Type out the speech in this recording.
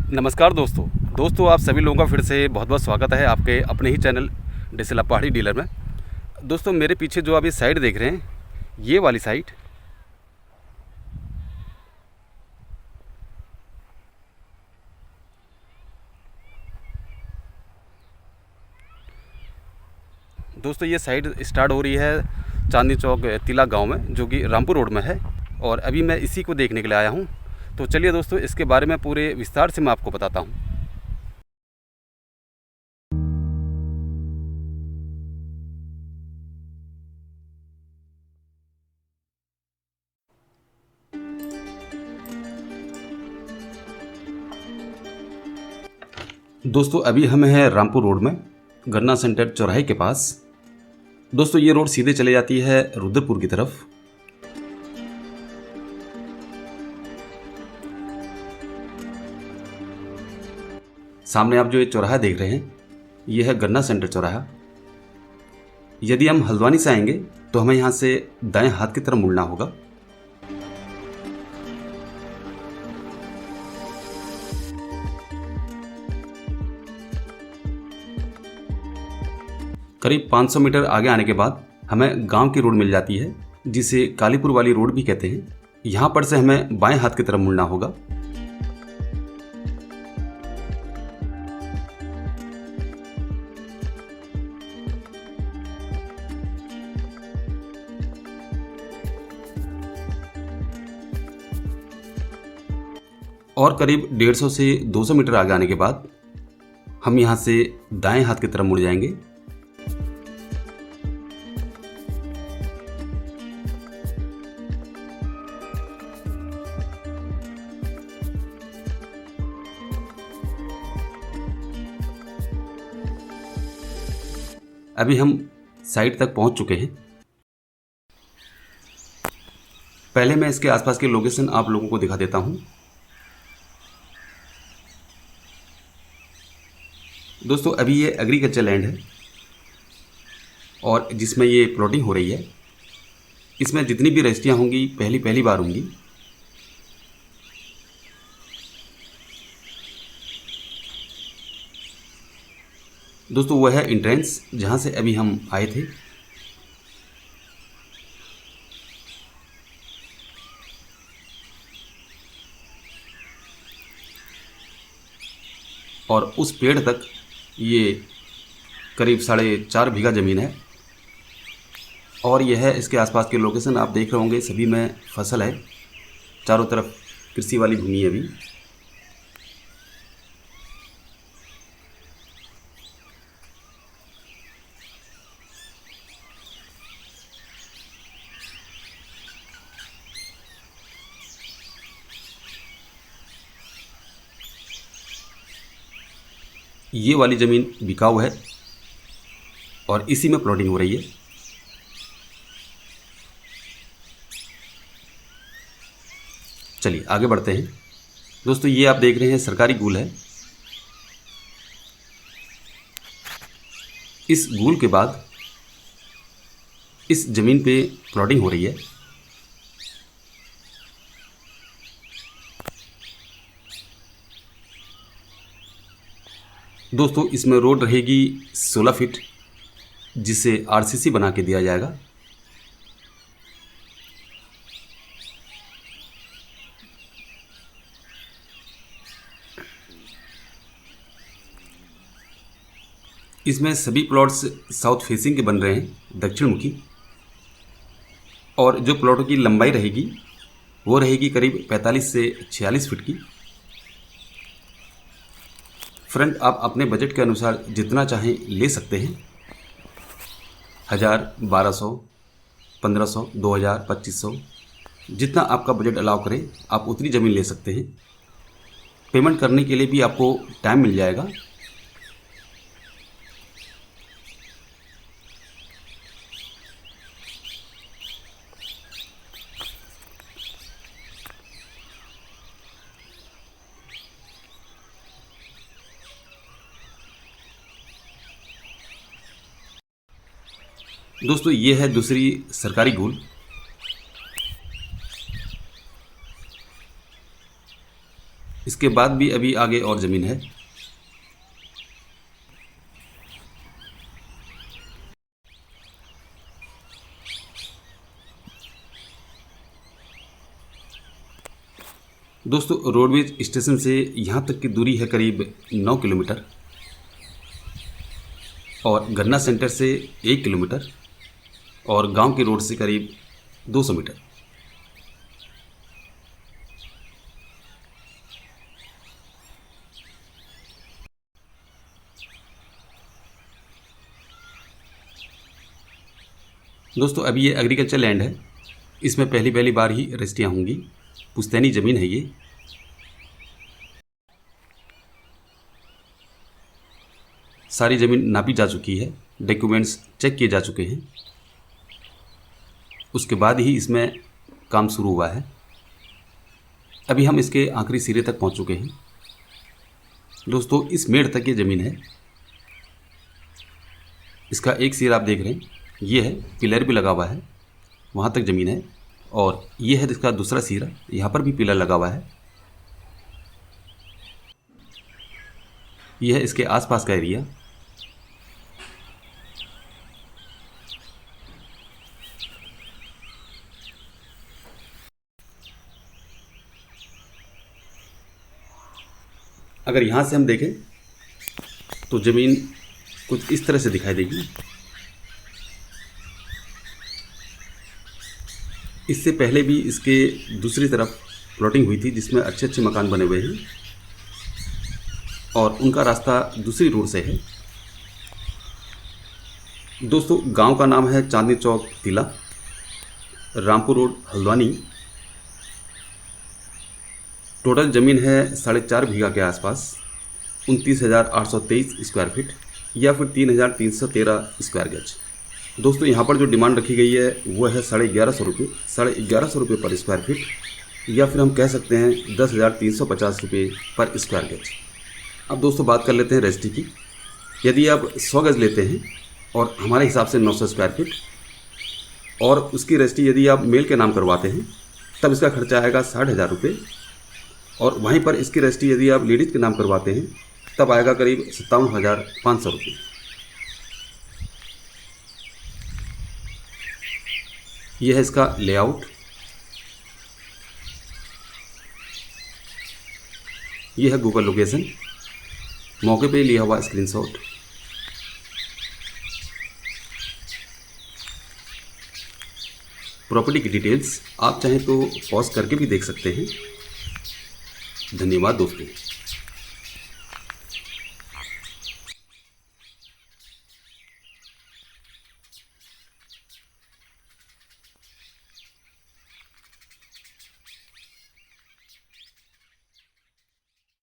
नमस्कार दोस्तों आप सभी लोगों का फिर से बहुत बहुत स्वागत है आपके अपने ही चैनल डिसला पहाड़ी डीलर में। दोस्तों मेरे पीछे जो आप ये साइट देख रहे हैं, ये वाली साइट दोस्तों ये साइट स्टार्ट हो रही है चांदनी चौक तिला गांव में, जो कि रामपुर रोड में है। और अभी मैं इसी को देखने के लिए आया हूं। तो चलिए दोस्तों, इसके बारे में पूरे विस्तार से मैं आपको बताता हूं। दोस्तों अभी हम हैं रामपुर रोड में, गन्ना सेंटर चौराहे के पास। दोस्तों ये रोड सीधे चले जाती है रुद्रपुर की तरफ। सामने आप जो ये चौराहा देख रहे हैं, ये है गन्ना सेंटर चौराहा। यदि हम हल्द्वानी से आएंगे तो हमें यहाँ से दाएं हाथ की तरफ मुड़ना होगा। करीब 500 मीटर आगे आने के बाद हमें गांव की रोड मिल जाती है, जिसे कालीपुर वाली रोड भी कहते हैं। यहाँ पर से हमें बाएं हाथ की तरफ मुड़ना होगा। और करीब 150 से 200 मीटर आगे आने के बाद हम यहाँ से दाएं हाथ की तरफ मुड़ जाएंगे। अभी हम साइट तक पहुंच चुके हैं। पहले मैं इसके आसपास के लोकेशन आप लोगों को दिखा देता हूं। दोस्तों अभी ये एग्रीकल्चर लैंड है और जिसमें ये प्लॉटिंग हो रही है। इसमें जितनी भी रजिस्ट्रियाँ होंगी पहली बार होंगी। दोस्तों वह है एंट्रेंस, जहाँ से अभी हम आए थे। और उस पेड़ तक ये करीब 4.5 बीघा ज़मीन है। और यह है इसके आसपास के लोकेशन आप देख रहे होंगे, सभी में फसल है। चारों तरफ कृषि वाली भूमि है अभी। ये वाली ज़मीन बिकाऊ है और इसी में प्लॉटिंग हो रही है। चलिए आगे बढ़ते हैं। दोस्तों ये आप देख रहे हैं सरकारी गूल है। इस गूल के बाद इस ज़मीन पे प्लॉटिंग हो रही है। दोस्तों इसमें रोड रहेगी 16 फीट, जिसे आरसीसी बना के दिया जाएगा। इसमें सभी प्लॉट्स साउथ फेसिंग के बन रहे हैं, दक्षिण मुखी। और जो प्लॉटों की लंबाई रहेगी वो रहेगी करीब 45 से 46 फीट की। फ्रंट आप अपने बजट के अनुसार जितना चाहें ले सकते हैं। 1000, 1200, 1500, 2000, 2500, जितना आपका बजट अलाउ करे आप उतनी ज़मीन ले सकते हैं। पेमेंट करने के लिए भी आपको टाइम मिल जाएगा। दोस्तों ये है दूसरी सरकारी गूल। इसके बाद भी अभी आगे और ज़मीन है। दोस्तों, रोडवेज स्टेशन से यहाँ तक की दूरी है करीब 9 किलोमीटर और गन्ना सेंटर से 1 किलोमीटर और गांव के रोड से करीब 200 मीटर। दोस्तों, अभी ये एग्रीकल्चर लैंड है, इसमें पहली बार ही रजिस्ट्रियाँ होंगी। पुश्तैनी ज़मीन है ये। सारी ज़मीन नापी जा चुकी है, डॉक्यूमेंट्स चेक किए जा चुके हैं, उसके बाद ही इसमें काम शुरू हुआ है। अभी हम इसके आखिरी सिरे तक पहुंच चुके हैं। दोस्तों, इस मेड़ तक ये ज़मीन है। इसका एक सिरा आप देख रहे हैं, ये है, पिलर भी लगा हुआ है, वहाँ तक ज़मीन है। और ये है इसका दूसरा सिरा, यहाँ पर भी पिलर लगा हुआ है। यह है इसके आसपास का एरिया। अगर यहाँ से हम देखें तो ज़मीन कुछ इस तरह से दिखाई देगी। इससे पहले भी इसके दूसरी तरफ प्लॉटिंग हुई थी जिसमें अच्छे अच्छे मकान बने हुए हैं और उनका रास्ता दूसरी रोड से है। दोस्तों, गांव का नाम है चांदनी चौक तिला, रामपुर रोड, हल्द्वानी। टोटल ज़मीन है 4.5 बीघा के आसपास, 29,823 स्क्वायर फीट या फिर 3,313 स्क्वायर गज। दोस्तों, यहाँ पर जो डिमांड रखी गई है वो है 1150 रुपये, 1150 रुपये पर स्क्वायर फीट या फिर हम कह सकते हैं 10,350 रुपये पर स्क्वायर गज। अब दोस्तों बात कर लेते हैं रजिस्ट्री की। यदि आप 100 गज लेते हैं और हमारे हिसाब से 900 स्क्वायर फीट और उसकी रजिस्ट्री यदि आप मेल के नाम करवाते हैं तब इसका खर्चा आएगा 60,000 रुपये और वहीं पर इसकी रजिस्ट्री यदि आप लेडीज़ के नाम करवाते हैं तब आएगा करीब 57,500 रुपये। यह है इसका लेआउट। यह है गूगल लोकेशन, मौके पे लिया हुआ स्क्रीनशॉट। प्रॉपर्टी की डिटेल्स आप चाहें तो पॉज करके भी देख सकते हैं। धन्यवाद दोस्तों।